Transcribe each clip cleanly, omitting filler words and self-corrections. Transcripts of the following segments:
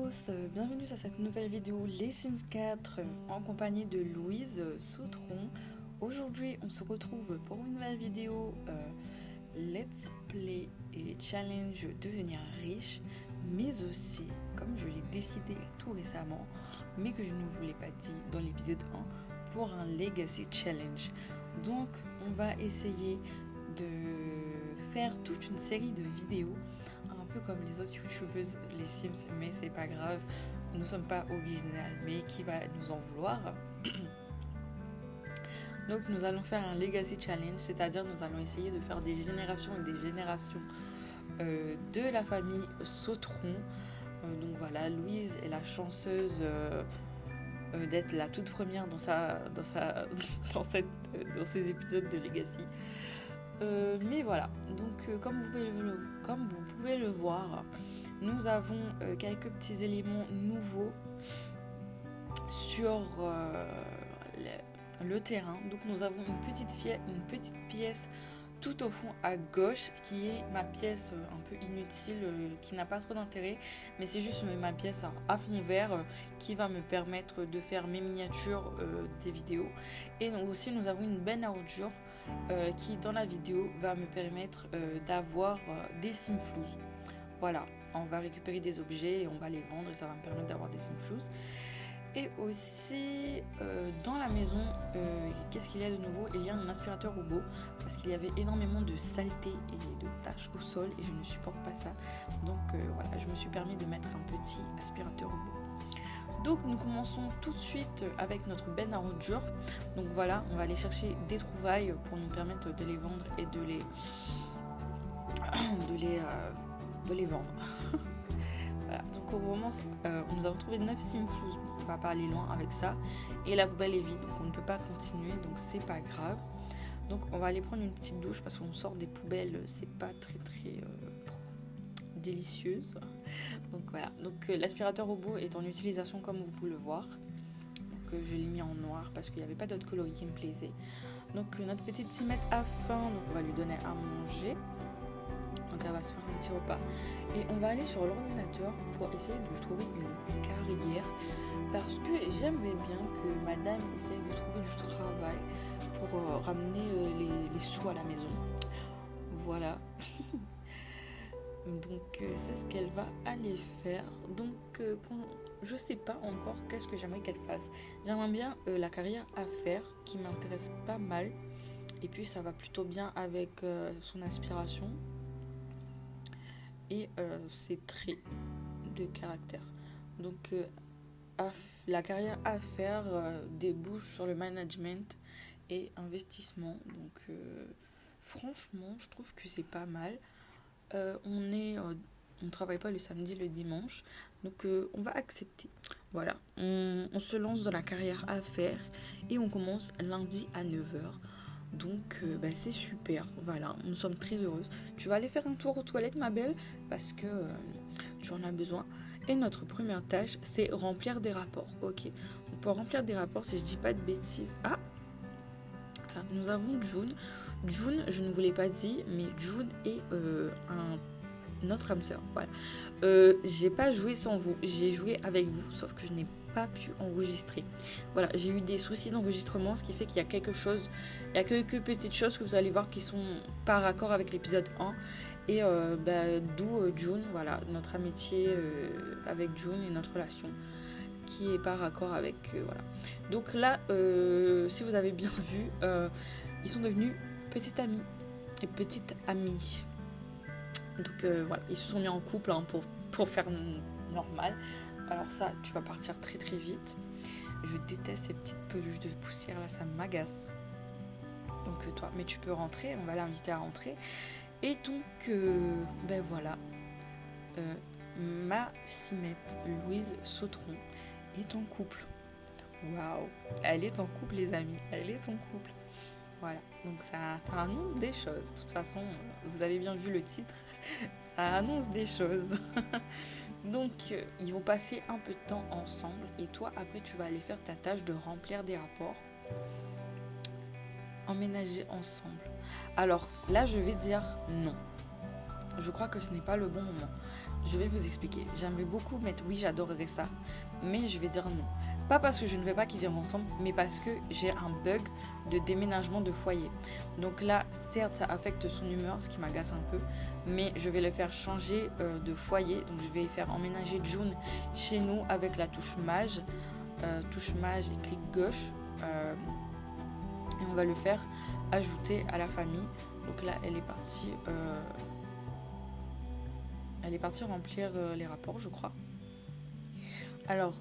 tous, bienvenue sur cette nouvelle vidéo Les Sims 4 en compagnie de Louise Sautron. Aujourd'hui on se retrouve pour une nouvelle vidéo Let's Play et Challenge Devenir riche, mais aussi, comme je l'ai décidé tout récemment, mais que je ne vous l'ai pas dit dans l'épisode 1, pour un Legacy Challenge. Donc on va essayer de faire toute une série de vidéos comme les autres youtubeuses, les Sims, mais c'est pas grave, nous sommes pas originales, mais qui va nous en vouloir. Donc nous allons faire un Legacy Challenge, c'est-à-dire nous allons essayer de faire des générations et des générations de la famille Sautron. Donc voilà, Louise est la chanceuse d'être la toute première dans ces épisodes de Legacy. Mais voilà, donc comme vous pouvez le voir, nous avons quelques petits éléments nouveaux sur le terrain. Donc nous avons une petite pièce tout au fond à gauche qui est ma pièce un peu inutile, qui n'a pas trop d'intérêt, mais c'est juste ma pièce à fond vert qui va me permettre de faire mes miniatures des vidéos. Et aussi nous avons une benne à ordures qui dans la vidéo va me permettre d'avoir des simflouz. Voilà, on va récupérer des objets et on va les vendre et ça va me permettre d'avoir des simflouz. Et aussi dans la maison, qu'est-ce qu'il y a de nouveau? Il y a un aspirateur robot parce qu'il y avait énormément de saleté et de taches au sol et je ne supporte pas ça. Donc voilà, je me suis permis de mettre un petit aspirateur robot. Donc nous commençons tout de suite avec notre benne à ordures. Donc voilà, on va aller chercher des trouvailles pour nous permettre de les vendre et de les vendre. Voilà. Donc on commence, nous avons trouvé 9 simflouz, on va pas aller loin avec ça. Et la poubelle est vide, donc on ne peut pas continuer, donc c'est pas grave. Donc on va aller prendre une petite douche parce qu'on sort des poubelles, c'est pas très délicieuse. Donc voilà, donc l'aspirateur robot est en utilisation comme vous pouvez le voir. Donc je l'ai mis en noir parce qu'il n'y avait pas d'autres coloris qui me plaisaient. Donc notre petite cimette a faim, donc on va lui donner à manger. Donc elle va se faire un petit repas. Et on va aller sur l'ordinateur pour essayer de lui trouver une carrière. Parce que j'aimerais bien que madame essaye de trouver du travail pour ramener les sous à la maison. Voilà. Donc c'est ce qu'elle va aller faire. Donc je sais pas encore qu'est-ce que j'aimerais qu'elle fasse. J'aimerais bien la carrière à faire qui m'intéresse pas mal. Et puis ça va plutôt bien avec son aspiration et ses traits de caractère. Donc la carrière à faire débouche sur le management et investissement. Donc franchement je trouve que c'est pas mal. On ne travaille pas le samedi, le dimanche, donc on va accepter. Voilà, on se lance dans la carrière à faire et on commence lundi à 9h. Donc c'est super, voilà, nous sommes très heureuses. Tu vas aller faire un tour aux toilettes, ma belle, parce que tu en as besoin. Et notre première tâche, c'est remplir des rapports. Ok, on peut remplir des rapports si je dis pas de bêtises. Nous avons June. June, je ne vous l'ai pas dit, mais June est notre âme sœur. Voilà. J'ai pas joué sans vous, j'ai joué avec vous, sauf que je n'ai pas pu enregistrer. Voilà, j'ai eu des soucis d'enregistrement, ce qui fait qu'il y a quelques petites choses que vous allez voir qui sont pas raccord avec l'épisode 1. Et d'où June, voilà, notre amitié avec June et notre relation qui est pas raccord avec voilà. Donc là si vous avez bien vu, ils sont devenus petite amie et petite amie. Donc voilà, ils se sont mis en couple pour faire normal. Alors ça, tu vas partir très très vite. Je déteste ces petites peluches de poussière là, ça m'agace. Donc toi, mais tu peux rentrer, on va l'inviter à rentrer. Et donc voilà, ma cimette Louise Sautron est en couple. Waouh, elle est en couple les amis, elle est en couple. Voilà, donc ça annonce des choses. De toute façon, vous avez bien vu le titre, ça annonce des choses. Donc ils vont passer un peu de temps ensemble et toi après tu vas aller faire ta tâche de remplir des rapports, emménager ensemble. Alors là je vais dire non. je crois que ce n'est pas le bon moment. Je vais vous expliquer. J'aimerais beaucoup mettre oui, j'adorerais ça, mais je vais dire non. Pas parce que je ne veux pas qu'ils viennent ensemble, mais parce que j'ai un bug de déménagement de foyer. Donc là, certes, ça affecte son humeur, ce qui m'agace un peu, mais je vais le faire changer de foyer. Donc je vais faire emménager June chez nous avec la touche mage et clic gauche. Et on va le faire ajouter à la famille. Donc là, elle est partie remplir les rapports, je crois. Alors,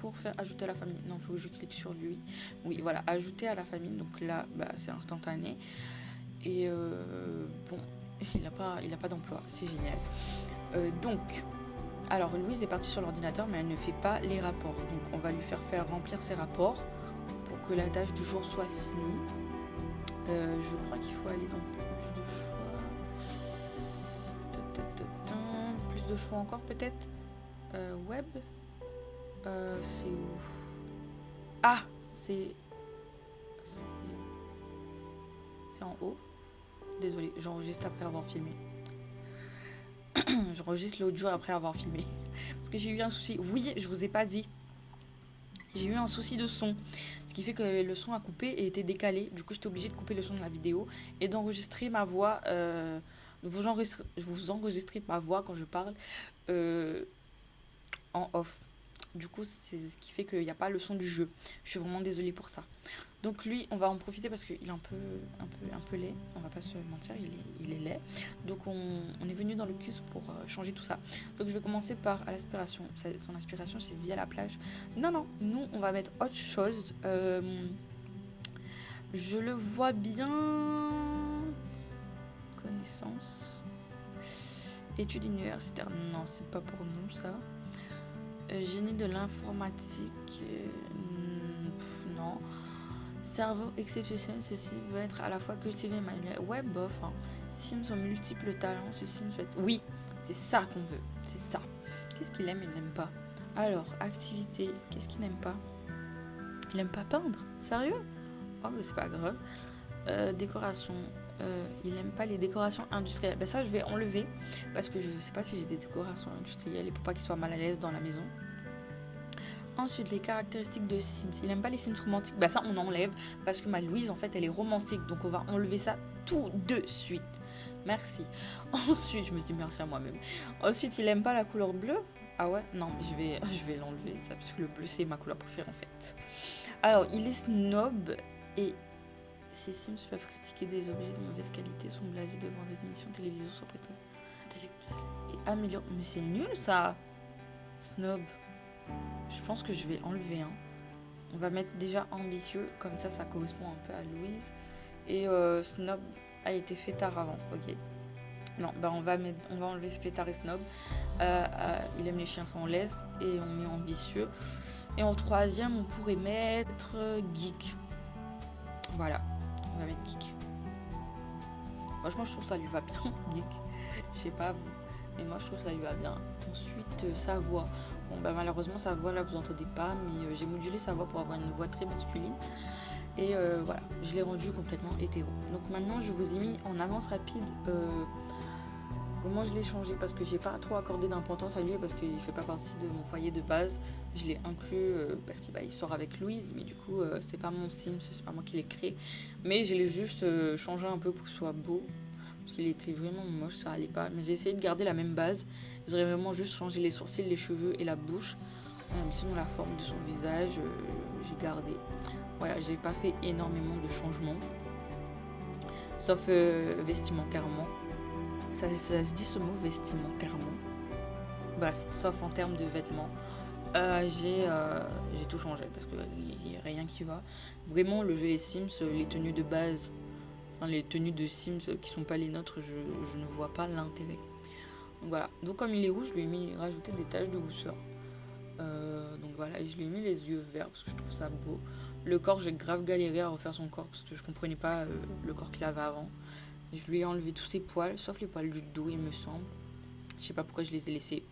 pour faire ajouter à la famille, non, il faut que je clique sur lui. Oui, voilà, ajouter à la famille. Donc là, c'est instantané. Et bon, il n'a pas d'emploi, c'est génial. Alors Louise est partie sur l'ordinateur, mais elle ne fait pas les rapports. Donc on va lui faire remplir ses rapports pour que la tâche du jour soit finie. Je crois qu'il faut aller dans plus de choix. Plus de choix encore peut-être. Web. C'est où? Ah, c'est en haut. Désolée, j'enregistre après avoir filmé. J'enregistre l'audio après avoir filmé. Parce que j'ai eu un souci. Oui, je vous ai pas dit. J'ai eu un souci de son. Ce qui fait que le son a coupé et était décalé. Du coup, j'étais obligée de couper le son de la vidéo et d'enregistrer ma voix. Vous enregistrez ma voix quand je parle en off. Du coup, c'est ce qui fait qu'il n'y a pas le son du jeu. Je suis vraiment désolée pour ça. Donc lui, on va en profiter parce qu'il est un peu laid. On va pas se mentir, il est laid. Donc on est venu dans le CUS pour changer tout ça. Donc je vais commencer par l'aspiration. Son aspiration, c'est via la plage. Non, nous, on va mettre autre chose. Je le vois bien. Connaissance. Études universitaires. Non, c'est pas pour nous ça. Génie de l'informatique, non. Cerveau exceptionnel, ceci veut être à la fois cultivé et manuel. Ouais, bof. Sims ont multiples talents. Ce Sims fait. Oui, c'est ça qu'on veut. C'est ça. Qu'est-ce qu'il aime et n'aime pas? Alors, activité. Qu'est-ce qu'il n'aime pas? Il aime pas peindre. Sérieux? Oh, mais c'est pas grave. Décoration. Il n'aime pas les décorations industrielles. Ça, je vais enlever parce que je ne sais pas si j'ai des décorations industrielles et pour pas qu'il soit mal à l'aise dans la maison. Ensuite, les caractéristiques de Sims. Il n'aime pas les Sims romantiques. Ça, on enlève parce que ma Louise, en fait, elle est romantique. Donc, on va enlever ça tout de suite. Merci. Ensuite, je me dis merci à moi-même. Ensuite, il n'aime pas la couleur bleue. Ah ouais? Non, mais je vais l'enlever ça parce que le bleu, c'est ma couleur préférée, en fait. Alors, il est snob et ces Sims peuvent critiquer des objets de mauvaise qualité, sont blasés devant des émissions de télévision sans prétention et améliorent. Mais c'est nul ça! Snob. Je pense que je vais enlever un. On va mettre déjà ambitieux, comme ça correspond un peu à Louise. Et snob a été fêtard avant, ok. Non, on va enlever fêtard et snob. Il aime les chiens sans laisse et on met ambitieux. Et en troisième, on pourrait mettre geek. Voilà. On va mettre geek. Franchement, je trouve que ça lui va bien, geek. Je sais pas vous, mais moi je trouve que ça lui va bien. Ensuite, sa voix. Bon, malheureusement, sa voix là, vous entendez pas, mais j'ai modulé sa voix pour avoir une voix très masculine. Et voilà, je l'ai rendue complètement hétéro. Donc maintenant, je vous ai mis en avance rapide comment je l'ai changé parce que j'ai pas trop accordé d'importance à lui parce qu'il fait pas partie de mon foyer de base. Je l'ai inclus parce qu'il sort avec Louise, mais du coup c'est pas mon Sims, c'est pas moi qui l'ai créé. Mais je l'ai juste changé un peu pour que ce soit beau parce qu'il était vraiment moche, ça allait pas. Mais j'ai essayé de garder la même base. J'aurais vraiment juste changé les sourcils, les cheveux et la bouche. Mais sinon la forme de son visage, j'ai gardé. Voilà, j'ai pas fait énormément de changements, sauf vestimentairement. Ça se dit ce mot, vestimentairement. Bref, sauf en termes de vêtements. J'ai tout changé parce qu'il n'y a rien qui va. Vraiment, le jeu des Sims, les tenues de base, les tenues de Sims qui sont pas les nôtres, je ne vois pas l'intérêt. Donc voilà. Donc comme il est rouge, je lui ai rajouté des taches de rousseur. Donc voilà, et je lui ai mis les yeux verts parce que je trouve ça beau. Le corps, j'ai grave galéré à refaire son corps parce que je comprenais pas le corps qu'il avait avant. Je lui ai enlevé tous ses poils, sauf les poils du dos, il me semble. Je sais pas pourquoi je les ai laissés.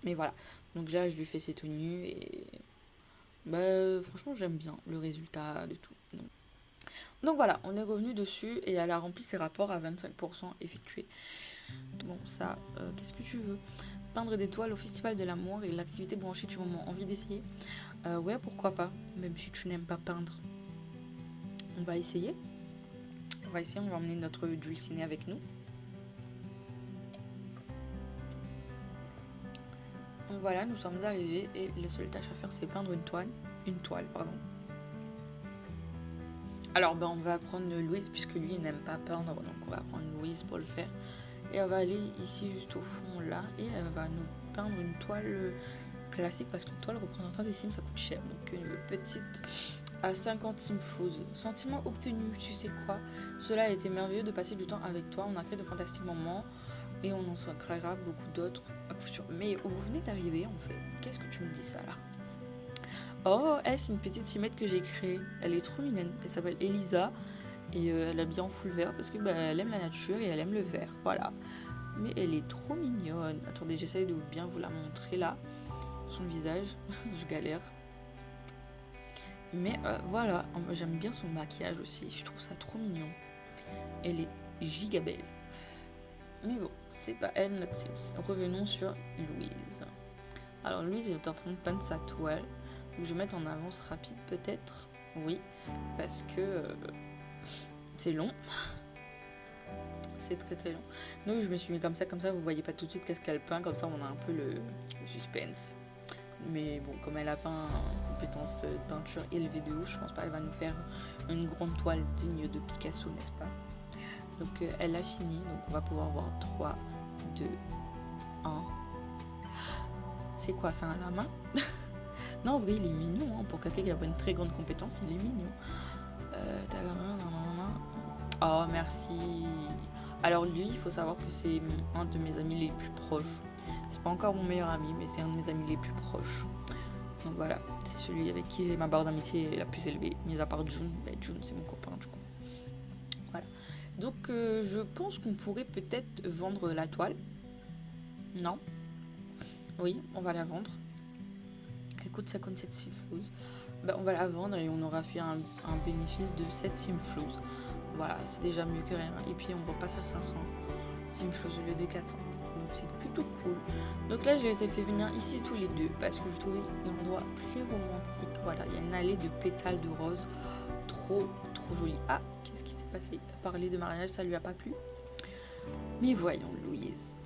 Mais voilà. Donc là, je lui fais ses tenues et franchement, j'aime bien le résultat de tout. Donc, Donc voilà, on est revenu dessus et elle a rempli ses rapports à 25% effectués. Bon, ça, qu'est-ce que tu veux? Peindre des toiles au Festival de l'amour et l'activité branchée du moment. Envie d'essayer? Ouais, pourquoi pas, même si tu n'aimes pas peindre. On va essayer. On va emmener notre dulciné avec nous. Donc voilà, nous sommes arrivés et la seule tâche à faire, c'est peindre une toile. Alors, on va prendre Louise, puisque lui, il n'aime pas peindre, donc on va prendre Louise pour le faire. Et elle va aller ici, juste au fond, là, et elle va nous peindre une toile classique, parce qu'une toile représentant des Sims, ça coûte cher. Donc, une petite à 50 Simflouz. Sentiment obtenu, tu sais quoi? Cela a été merveilleux de passer du temps avec toi, on a créé de fantastiques moments, et on en créera beaucoup d'autres à coup sûr. Mais vous venez d'arriver, en fait. Qu'est-ce que tu me dis, ça, là? Oh, c'est une petite simette que j'ai créée. Elle est trop mignonne. Elle s'appelle Elisa. Et elle est bien en full vert parce que elle aime la nature et elle aime le vert. Voilà. Mais elle est trop mignonne. Attendez, j'essaye de bien vous la montrer là. Son visage. Je galère. Mais voilà. J'aime bien son maquillage aussi. Je trouve ça trop mignon. Elle est giga belle. Mais bon, c'est pas elle notre Sims. Revenons sur Louise. Alors Louise est en train de peindre sa toile. Donc je vais mettre en avance rapide peut-être. Oui. Parce que c'est long. C'est très très long. Donc je me suis mis comme ça, vous voyez pas tout de suite qu'est-ce qu'elle peint, comme ça on a un peu le suspense. Mais bon, comme elle a pas une compétence de peinture élevée de ouf, je pense pas qu'elle va nous faire une grande toile digne de Picasso, n'est-ce pas? Donc elle a fini, donc on va pouvoir voir 3, 2, 1. C'est quoi, c'est un lama? Non, en vrai, il est mignon, hein. Pour quelqu'un qui a pas une très grande compétence, il est mignon. Oh, merci. Alors lui, il faut savoir que c'est un de mes amis les plus proches. C'est pas encore mon meilleur ami, mais c'est un de mes amis les plus proches. Donc voilà, c'est celui avec qui j'ai ma barre d'amitié la plus élevée, mis à part June. June, c'est mon copain du coup. Voilà. Donc je pense qu'on pourrait peut-être vendre la toile. Non? Oui, on va la vendre. Elle coûte 57 Simflouz. On va la vendre et on aura fait un bénéfice de 7 Simflouz. Voilà, c'est déjà mieux que rien. Et puis on repasse à 500 Simflouz au lieu de 400. Donc c'est plutôt cool. Donc là, je les ai fait venir ici tous les deux parce que je trouvais l'endroit très romantique. Voilà, il y a une allée de pétales de rose. Trop jolie. Ah, qu'est-ce qui s'est passé? Parler de mariage, ça lui a pas plu? Mais voyons, Louise.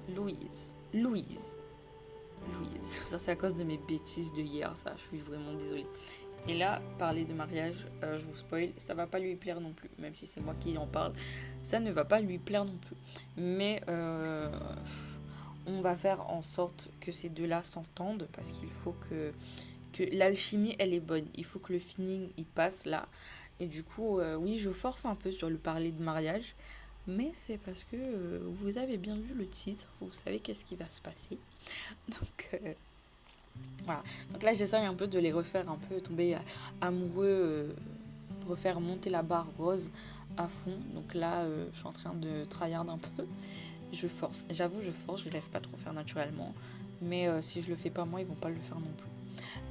Ça, c'est à cause de mes bêtises de hier, ça. Je suis vraiment désolée. Et là, parler de mariage, je vous spoil, ça va pas lui plaire non plus. Même si c'est moi qui en parle, ça ne va pas lui plaire non plus. Mais on va faire en sorte que ces deux-là s'entendent parce qu'il faut que l'alchimie, elle est bonne. Il faut que le feeling, il passe là. Et du coup, oui, je force un peu sur le parler de mariage. Mais c'est parce que vous avez bien vu le titre. Vous savez qu'est-ce qui va se passer. Donc... voilà. Donc là, j'essaye un peu de les refaire un peu tomber amoureux, refaire monter la barre rose à fond. Donc là, je suis en train de tryhard un peu. Je force. J'avoue, je laisse pas trop faire naturellement. Mais si je le fais pas moi, ils vont pas le faire non plus.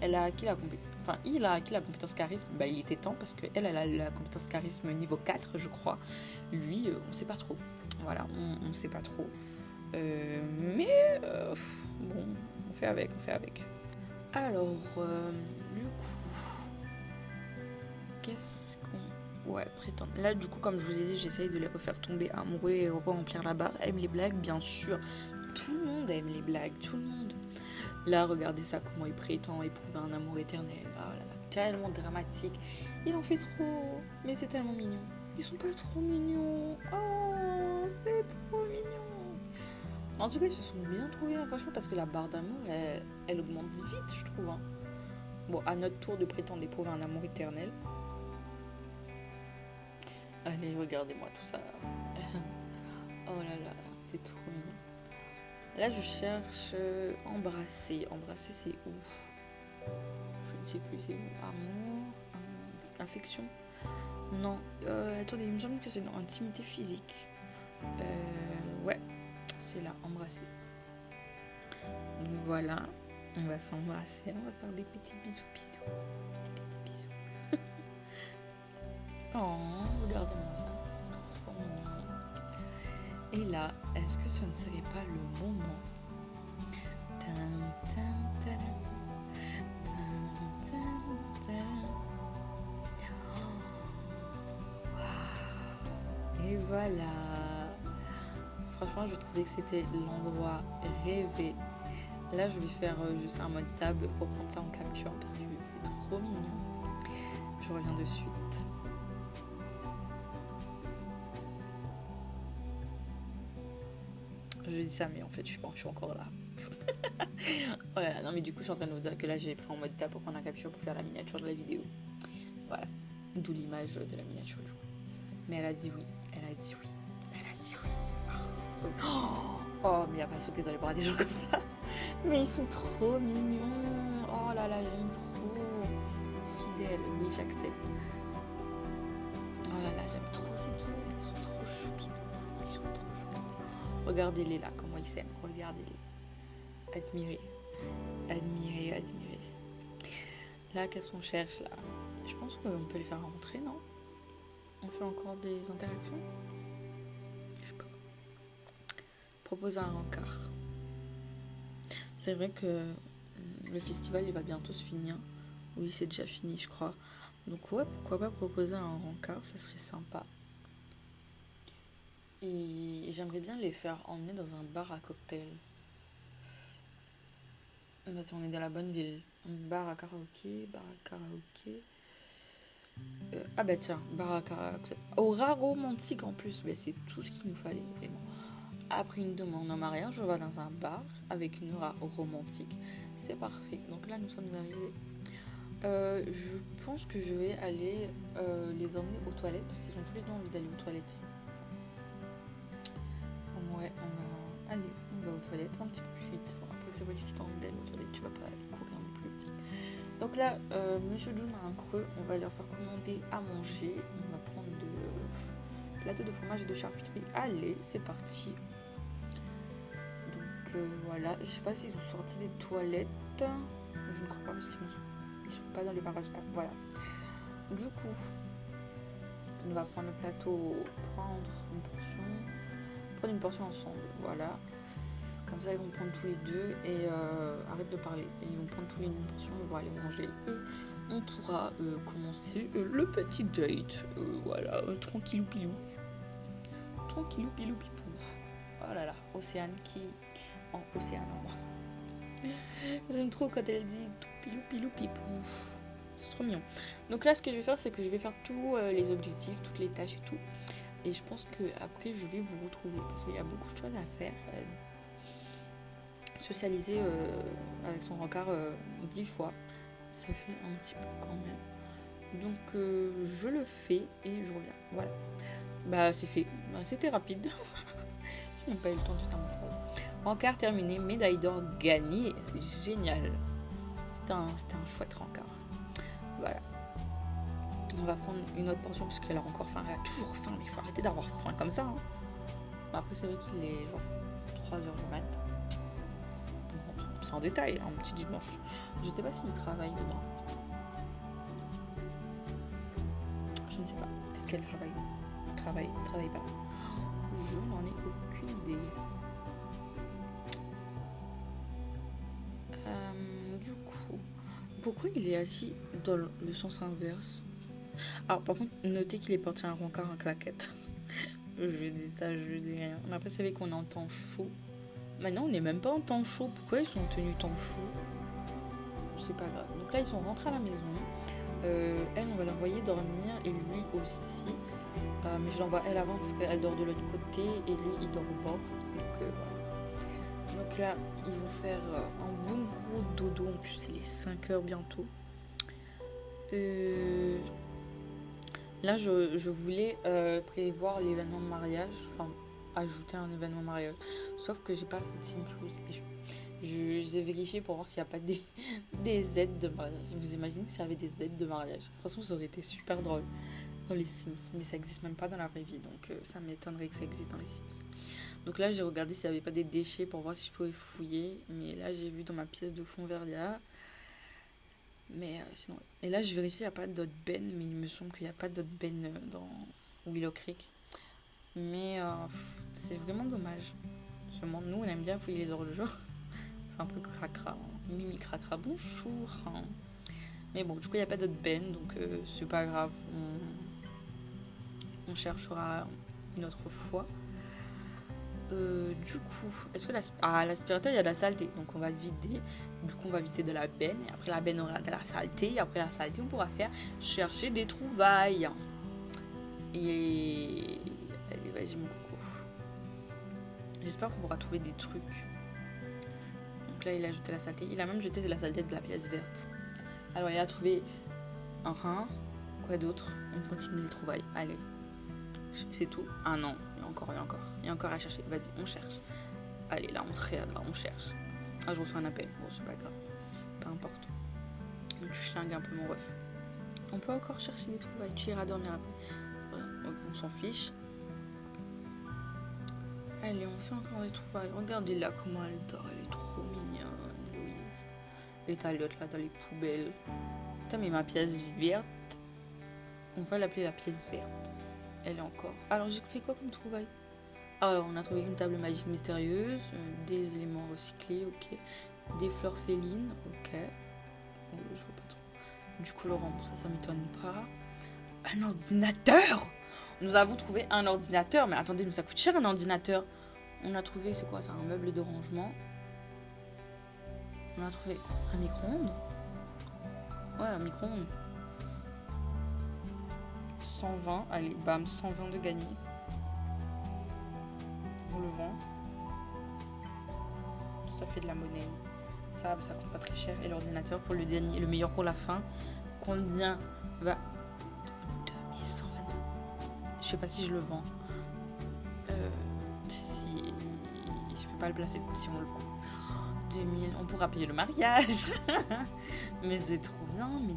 Il a acquis la compétence charisme. Il était temps parce qu'elle a la compétence charisme niveau 4, je crois. Lui, on sait pas trop. Voilà, on sait pas trop. Mais bon, on fait avec. Alors, du coup, qu'est-ce qu'on... Ouais, prétendre. Là, du coup, comme je vous ai dit, j'essaye de les refaire tomber amoureux et remplir la barre. Aime les blagues, bien sûr. Tout le monde aime les blagues, tout le monde. Là, regardez ça, comment il prétend éprouver un amour éternel. Oh là là, tellement dramatique. Il en fait trop, mais c'est tellement mignon. Ils sont pas trop mignons. Oh, c'est trop mignon. En tout cas, ils se sont bien trouvés, hein, franchement, parce que la barre d'amour, elle augmente vite, je trouve. Hein. Bon, à notre tour de prétendre éprouver un amour éternel. Allez, regardez-moi tout ça. Oh là là, c'est trop mignon. Là, je cherche embrasser. Embrasser, c'est où? Je ne sais plus, c'est où? Amour, affection. Non, attendez, il me semble que c'est dans intimité physique. Ouais, c'est là, embrasser. Donc voilà, on va s'embrasser, on va faire des petits bisous. Des petits bisous. Oh, regardez-moi ça, c'est trop mignon. Et là, est-ce que ça ne serait pas le moment? Tan, tan, tadan, tan, tan, tadan. Waouh. Et voilà. Franchement, je trouvais que c'était l'endroit rêvé. Là, je vais faire juste un mode tab pour prendre ça en capture parce que c'est trop mignon. Je reviens de suite. Je dis ça, mais en fait, je suis encore là. Voilà, non, mais du coup, je suis en train de vous dire que là, j'ai pris en mode tab pour prendre un capture pour faire la miniature de la vidéo. Voilà, d'où l'image de la miniature du coup. Mais elle a dit oui, elle a dit oui, elle a dit oui. Oh, mais il a pas sauté dans les bras des gens comme ça. Mais ils sont trop mignons. Oh là là, j'aime trop. Fidèle, oui, j'accepte. Oh là là, j'aime trop ces deux. Ils sont trop choupinous. Ils sont trop choupinous. Regardez-les là, comment ils s'aiment. Regardez-les. Admirez. Admirez, admirez. Là, qu'est-ce qu'on cherche là? Je pense qu'on peut les faire rentrer, non? On fait encore des interactions? Je sais pas. Proposer un rencard. C'est vrai que le festival il va bientôt se finir. Oui, c'est déjà fini, je crois. Donc ouais, pourquoi pas proposer un rencard, ça serait sympa. Et j'aimerais bien les faire emmener dans un bar à cocktail. On est dans la bonne ville. Un bar à karaoké, ah bah tiens, bar à karaoké. Aura romantique en plus, mais c'est tout ce qu'il nous fallait, vraiment. Après une demande en mariage, on va dans un bar avec une aura romantique. C'est parfait. Donc là, nous sommes arrivés. Je pense que je vais aller les emmener aux toilettes parce qu'ils ont tous les deux envie d'aller aux toilettes. Ouais, on va aux toilettes un petit peu plus vite. Bon, après, c'est vrai que si t'as envie d'aller aux toilettes, tu vas pas aller courir non plus. Donc là, Monsieur Jun a un creux. On va leur faire commander à manger. On va prendre de plateau de fromage et de charcuterie. Allez, c'est parti. Donc voilà, je sais pas s'ils ont sorti des toilettes. Je ne crois pas parce qu'ils sont pas dans les barrages. Ah, voilà. Du coup, on va prendre le plateau, prendre une portion ensemble. Voilà. Comme ça, ils vont prendre tous les deux et arrête de parler. Et ils vont prendre tous les deux une portion, ils vont aller manger. Et on pourra commencer le petit date. Voilà, tranquillou pilou. Tranquillou pilou pipou. Oh là là, Océane qui en Océane en moi. J'aime trop quand elle dit tout pilou pilou pipou. C'est trop mignon. Donc là, ce que je vais faire, c'est que je vais faire tous les objectifs, toutes les tâches et tout. Et je pense que après, je vais vous retrouver parce qu'il y a beaucoup de choses à faire. Socialiser avec son rencard 10 fois, ça fait un petit peu quand même. Donc je le fais et je reviens. Voilà. Bah c'est fait. Bah, c'était rapide. Je n'ai pas eu le temps de faire ma phrase. Rencard terminé, médaille d'or gagnée. Génial. C'était un chouette rencard. Voilà. On va prendre une autre portion parce qu'elle a encore faim. Elle a toujours faim, mais il faut arrêter d'avoir faim comme ça. Hein. Bah, après c'est vrai qu'il est genre 3h du mat'. C'est en détail, un petit dimanche. Je ne sais pas s'il travaille demain. Je ne sais pas. Est-ce qu'elle travaille? Travaille pas. Je n'en ai aucune idée. Du coup, pourquoi il est assis dans le sens inverse? Alors par contre, notez qu'il est porté un rencard en claquette. Je dis ça, je dis rien. Après, c'est vrai qu'on est en temps chaud. Maintenant, on n'est même pas en temps chaud. Pourquoi ils sont tenus temps chaud? C'est pas grave. Donc là, ils sont rentrés à la maison. Elle, on va l'envoyer dormir et lui aussi. Mais je l'envoie elle avant parce qu'elle dort de l'autre côté et lui, il dort au bord. Donc voilà. Donc là, ils vont faire un bon gros dodo. En plus, il est 5h bientôt. Là, je voulais prévoir l'événement de mariage. Enfin, ajouter un événement de mariage. Sauf que j'ai pas cette Simflouz. J'ai vérifié pour voir s'il n'y a pas des aides de mariage. Vous imaginez si ça avait des aides de mariage? Franchement, ça aurait été super drôle dans les Sims. Mais ça n'existe même pas dans la vraie vie. Donc ça m'étonnerait que ça existe dans les Sims. Donc là, j'ai regardé s'il n'y avait pas des déchets pour voir si je pouvais fouiller. Mais là, j'ai vu dans ma pièce de fond vert, Mais sinon, et là, je vérifie, il n'y a pas d'autres bennes, mais il me semble qu'il n'y a pas d'autres bennes dans Willow Creek. Mais c'est vraiment dommage. Seulement, nous, on aime bien fouiller les heures de jour. C'est un peu cracra. Hein. Mimi cracra, bonjour. Hein. Mais bon, du coup, il n'y a pas d'autres bennes, donc c'est pas grave. On cherchera une autre fois. Du coup, est-ce que l'aspirateur, il y a de la saleté. Donc, on va vider. Du coup, on va vider de la benne. Et après la benne, on aura de la saleté. Et après la saleté, on pourra faire chercher des trouvailles. Et... Allez, vas-y, mon coco. J'espère qu'on pourra trouver des trucs. Donc là, il a jeté la saleté. Il a même jeté de la saleté de la pièce verte. Alors, il a trouvé un rein. Quoi d'autre? On continue les trouvailles. Allez. C'est tout? Ah non, il y a encore. Il y a encore à chercher. Vas-y, on cherche. Allez, là, on triade, là, on cherche. Ah, je reçois un appel. Bon, c'est pas grave. Peu importe. Tu schlingues un peu mon ref. On peut encore chercher des trouvailles. Tu iras dormir après. Ouais, on s'en fiche. Allez, on fait encore des trouvailles. Regardez-la comment elle dort. Elle est trop mignonne, Louise. Et t'as l'autre là dans les poubelles. Putain, mais ma pièce verte. On va l'appeler la pièce verte. Elle est encore. Alors, j'ai fait quoi comme trouvaille? Alors, on a trouvé une table magique mystérieuse, des éléments recyclés, ok. Des fleurs félines, ok. Je vois pas trop. Du colorant, bon, ça m'étonne pas. Un ordinateur! Nous avons trouvé un ordinateur, mais attendez, mais ça coûte cher un ordinateur. On a trouvé, c'est quoi ça? Un meuble de rangement. On a trouvé un micro-ondes. Ouais, un micro-ondes. 120, allez, bam, 120 de gagné. On le vend. Ça fait de la monnaie. Ça coûte pas très cher. Et l'ordinateur pour le dernier, le meilleur pour la fin. Combien va 2125. Je sais pas si je le vends. Si je peux pas le placer si on le vend. 2000, on pourra payer le mariage. Mais c'est trop bien, mais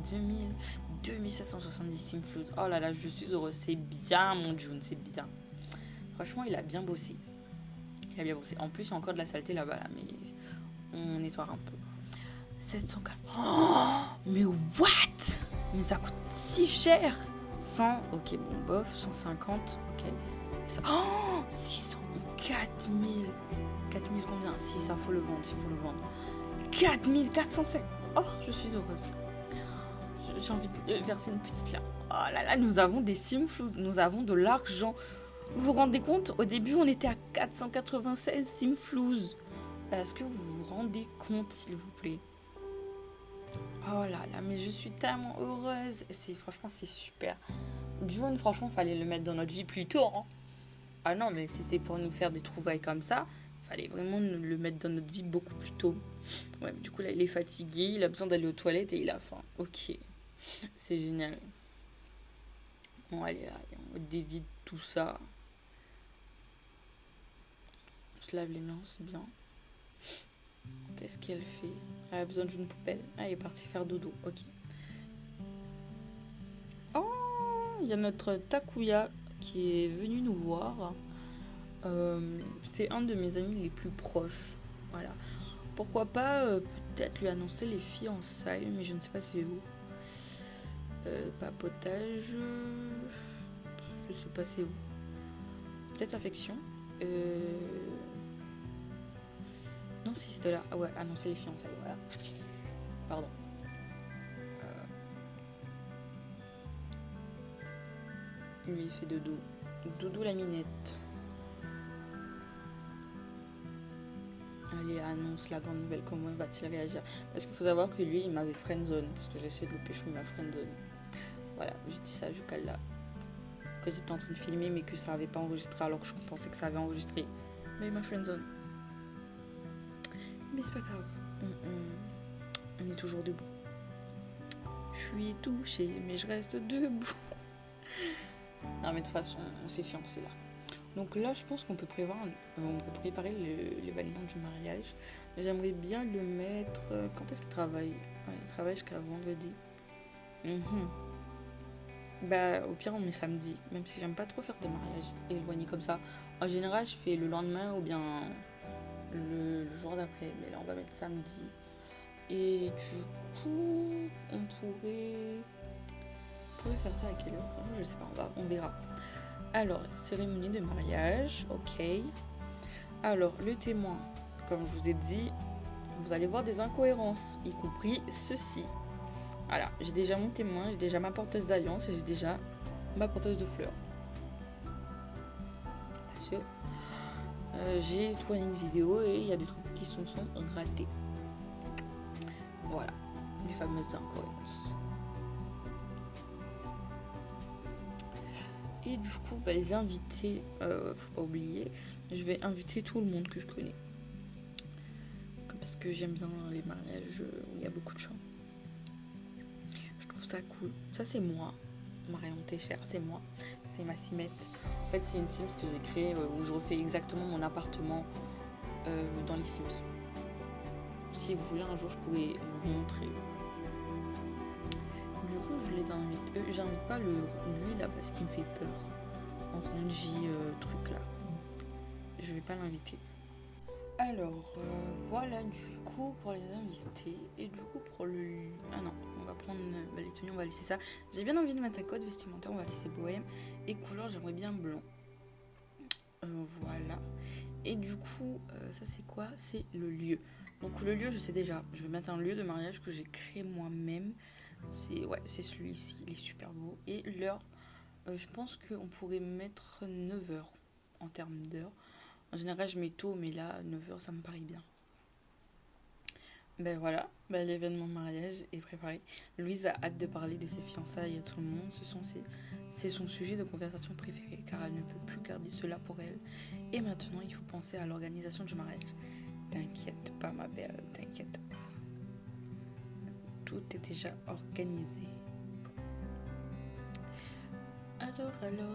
2770 simfloud. Oh là là, je suis heureuse. C'est bien, mon June, c'est bien. Franchement, il a bien bossé. En plus, il y a encore de la saleté là-bas, là, mais on nettoiera un peu. 704. Oh, mais what? Mais ça coûte si cher. 100, ok, bon, bof. 150, ok. Ça, 600, 4000. 4000 combien? Si, ça, faut le vendre, 4405. Oh, je suis heureuse. J'ai envie de verser une petite larme. Oh là là, nous avons des simfloud, nous avons de l'argent. Vous vous rendez compte? Au début, on était à 496 simflouz. Est-ce que vous vous rendez compte, s'il vous plaît? Oh là là, mais je suis tellement heureuse. Franchement, c'est super. June, franchement, fallait le mettre dans notre vie plus tôt. Hein. Ah non, mais si c'est pour nous faire des trouvailles comme ça, fallait vraiment le mettre dans notre vie beaucoup plus tôt. Ouais, mais du coup, là, il est fatigué, il a besoin d'aller aux toilettes et il a faim. Ok, c'est génial. Bon, allez, on dévide tout ça. On se lave les mains, c'est bien. Qu'est-ce qu'elle fait? Elle a besoin d'une poubelle. Elle est partie faire dodo, ok. Oh, il y a notre Takuya qui est venu nous voir. C'est un de mes amis les plus proches. Voilà. Pourquoi pas peut-être lui annoncer les fiançailles, mais je ne sais pas c'est où. Papotage. Je sais pas c'est où. Peut-être affection. Non, si c'était là. Ah ouais, annoncer les fiançailles, voilà. Pardon. Lui, il fait dodo. Dodo la minette. Allez, annonce la grande nouvelle. Comment va-t-il réagir? Parce qu'il faut savoir que lui, il m'avait friendzone. Parce que j'essaie de le pécho, il m'a friendzone. Voilà, je dis ça, je cale là. Que j'étais en train de filmer, mais que ça avait pas enregistré alors que je pensais que ça avait enregistré. Mais il m'a friendzone. Mais c'est pas grave. On est toujours debout. Je suis touchée, mais je reste debout. Non, mais de toute façon, on s'est fiancés là. Donc là, je pense qu'on peut préparer l'événement du mariage. Mais j'aimerais bien le mettre... Quand est-ce qu'il travaille? Il travaille jusqu'à vendredi. Bah, au pire, on met samedi. Même si j'aime pas trop faire des mariages éloignés comme ça. En général, je fais le lendemain ou bien le jour d'après. Mais là, on va mettre samedi. Et du coup, on pourrait faire ça à quelle heure? Franchement, je sais pas, on verra. Alors, cérémonie de mariage, ok. Alors, le témoin, comme je vous ai dit, vous allez voir des incohérences, y compris ceci. Voilà, j'ai déjà mon témoin, j'ai déjà ma porteuse d'alliance et j'ai déjà ma porteuse de fleurs. Parce que j'ai tourné une vidéo et il y a des trucs qui sont ratés. Voilà, les fameuses incohérences. Et du coup, les invités, faut pas oublier, je vais inviter tout le monde que je connais. Parce que j'aime bien les mariages où il y a beaucoup de chants. Je trouve ça cool. Ça, c'est moi. Marion Técher, c'est moi. C'est ma Simette. En fait, c'est une Sims que j'ai créée où je refais exactement mon appartement dans les Sims. Si vous voulez, un jour, je pourrais vous montrer. Du coup, je les invite. J'invite pas lui là parce qu'il me fait peur. En Ronji truc là. Je vais pas l'inviter. Alors, voilà du coup pour les invités. Et du coup pour le... Ah non, on va prendre les tenues, on va laisser ça. J'ai bien envie de mettre un code vestimentaire, on va laisser bohème. Et couleur, j'aimerais bien blanc. Voilà. Et du coup, ça c'est quoi? C'est le lieu. Donc le lieu, je sais déjà. Je vais mettre un lieu de mariage que j'ai créé moi-même. C'est celui-ci, il est super beau. Et l'heure, je pense qu'on pourrait mettre 9h en termes d'heure. En général, je mets tôt, mais là, 9h, ça me paraît bien. Ben voilà, l'événement mariage est préparé. Louise a hâte de parler de ses fiançailles à tout le monde. C'est son sujet de conversation préféré, car elle ne peut plus garder cela pour elle. Et maintenant, il faut penser à l'organisation du mariage. T'inquiète pas, ma belle, t'inquiète pas. Tout est déjà organisé. Alors.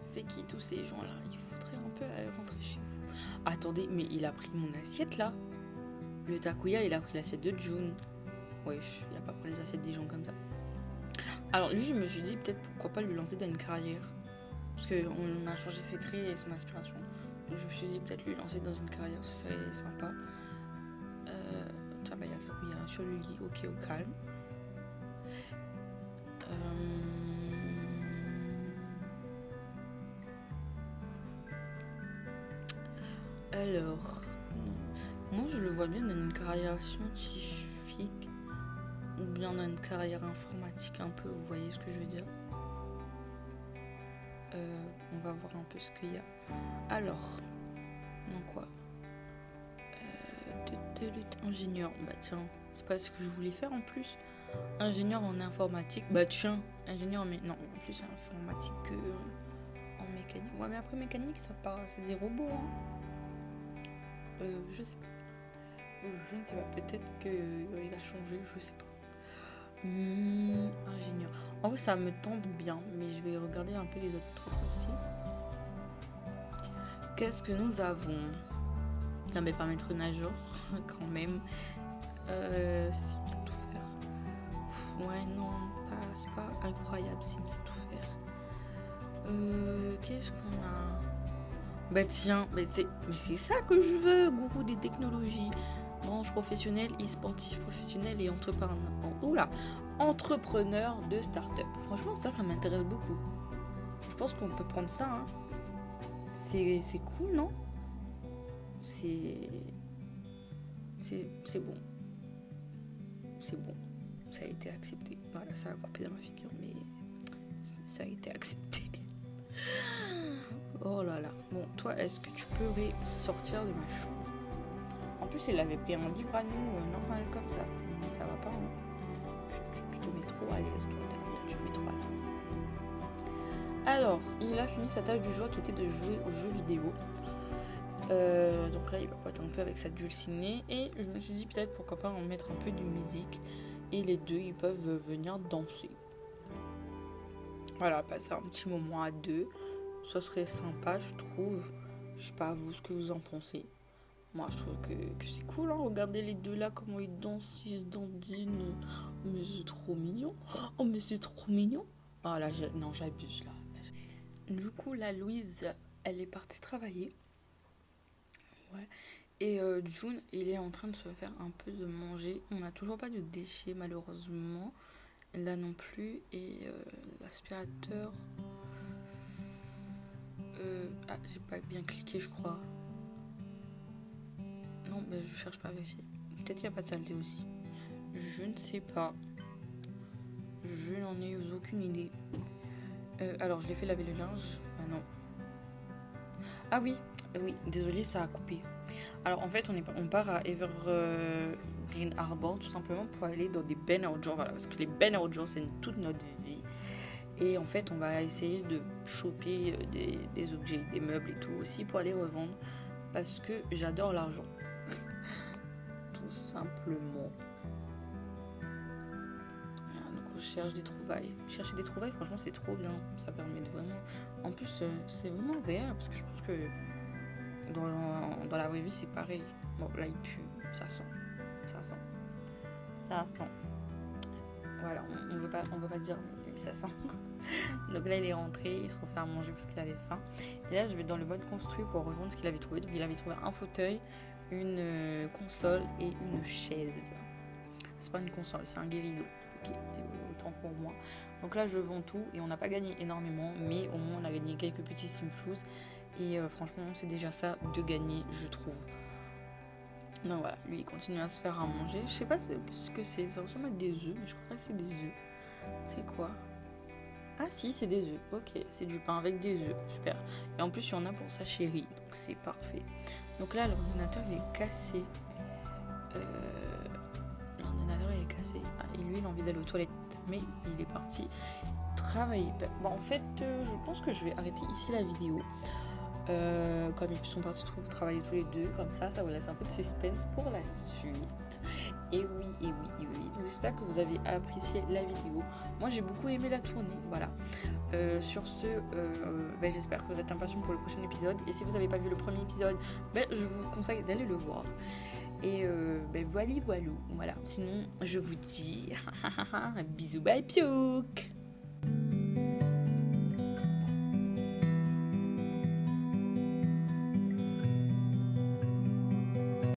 C'est qui tous ces gens-là? Il faudrait un peu rentrer chez vous. Attendez, mais il a pris mon assiette là. Le takuya, il a pris l'assiette de June. Wesh, il n'y a pas pris les assiettes des gens comme ça. Alors lui, je me suis dit peut-être pourquoi pas lui lancer dans une carrière. Parce qu'on a changé ses traits et son inspiration. Donc je me suis dit peut-être lui lancer dans une carrière, ce serait sympa. Tiens, il y a le takuya sur le lit, ok, au calme. Alors, moi je le vois bien dans une carrière scientifique ou bien dans une carrière informatique un peu, vous voyez ce que je veux dire? On va voir un peu ce qu'il y a. Alors, non quoi? Ingénieur, bah tiens, c'est pas ce que je voulais faire en plus. Ingénieur en informatique, bah tiens, ingénieur mais non, en plus informatique que en mécanique. Ouais mais après mécanique c'est des robots hein. Je sais pas. Je ne sais pas, peut-être qu'il va changer, je sais pas. Ingénieur. En vrai, ça me tente bien, mais je vais regarder un peu les autres trucs aussi. Qu'est-ce que nous avons? Non, mais pas maître nageur, quand même. Sims à tout faire. Ouais, non, c'est pas incroyable, Sims à tout faire. Qu'est-ce qu'on a? Bah tiens, mais c'est ça que je veux, gourou des technologies. Branche professionnelle, e-sportif professionnel et entrepreneur de start-up. Franchement, ça m'intéresse beaucoup. Je pense qu'on peut prendre ça. Hein. C'est cool, non? C'est bon. C'est bon. Ça a été accepté. Voilà, ça a coupé dans ma figure, mais ça a été accepté. Oh là là. Bon, toi, est-ce que tu pourrais sortir de ma chambre? En plus, il avait pris un livre à nous, normal comme ça. Mais ça va pas, hein. Tu te mets trop à l'aise, toi. Tu te mets trop à l'aise. Alors, il a fini sa tâche du jour qui était de jouer aux jeux vidéo. Donc là, il va poter un peu avec sa dulcinée. Et je me suis dit, peut-être, pourquoi pas en mettre un peu de musique. Et les deux, ils peuvent venir danser. Voilà, passer un petit moment à deux. Ça serait sympa, je trouve. Je sais pas, vous, ce que vous en pensez. Moi, je trouve que c'est cool, hein. Regardez les deux là, comment ils dansent, ils se dandinent. Mais c'est trop mignon. Oh, mais c'est trop mignon. Ah là, non, j'abuse là. Du coup, la Louise, elle est partie travailler. Ouais. Et June, il est en train de se faire un peu de manger. On n'a toujours pas de déchets, malheureusement. Là non plus. Et l'aspirateur... j'ai pas bien cliqué, je crois. Non, je cherche pas à vérifier. Peut-être qu'il n'y a pas de saleté aussi. Je ne sais pas. Je n'en ai aucune idée. Alors, je l'ai fait laver le linge. Ah non. Ah oui, désolé, ça a coupé. Alors, en fait, on part à Evergreen Harbor tout simplement pour aller dans des Ben Jour. Voilà, parce que les Ben Jour, c'est toute notre vie. Et en fait, on va essayer de choper des objets, des meubles et tout aussi pour aller revendre. Parce que j'adore l'argent. Tout simplement. Cherche des trouvailles. Chercher des trouvailles, franchement, c'est trop bien. Ça permet de vraiment... En plus, c'est vraiment agréable parce que je pense que dans la vraie vie, c'est pareil. Bon, là, il pue. Ça sent. Voilà, on veut pas dire, mais ça sent. Donc là, il est rentré, il se refait à manger parce qu'il avait faim. Et là, je vais dans le mode construit pour revendre ce qu'il avait trouvé. Donc, il avait trouvé un fauteuil, une console et une chaise. C'est pas une console, c'est un guérido. Ok, autant pour moi. Donc là, je vends tout et on n'a pas gagné énormément, mais au moins on a gagné quelques petits simflous. Et franchement, c'est déjà ça de gagner, je trouve. Donc voilà, lui il continue à se faire à manger. Je sais pas ce que c'est, ça ressemble à des œufs, mais je crois pas que c'est des œufs. C'est quoi? Ah si, c'est des œufs. Ok, c'est du pain avec des œufs, super. Et en plus, il y en a pour sa chérie, donc c'est parfait. Donc là, l'ordinateur il est cassé. Et lui il a envie d'aller aux toilettes, mais il est parti travailler. Bon, en fait, je pense que je vais arrêter ici la vidéo. Comme ils sont partis travailler tous les deux, comme ça vous laisse un peu de suspense pour la suite. Et oui. Donc j'espère que vous avez apprécié la vidéo. Moi j'ai beaucoup aimé la tournée, voilà. Sur ce, j'espère que vous êtes impatients pour le prochain épisode. Et si vous n'avez pas vu le premier épisode, je vous conseille d'aller le voir. Et voilà. Sinon, je vous dis bisous, bye, piouk.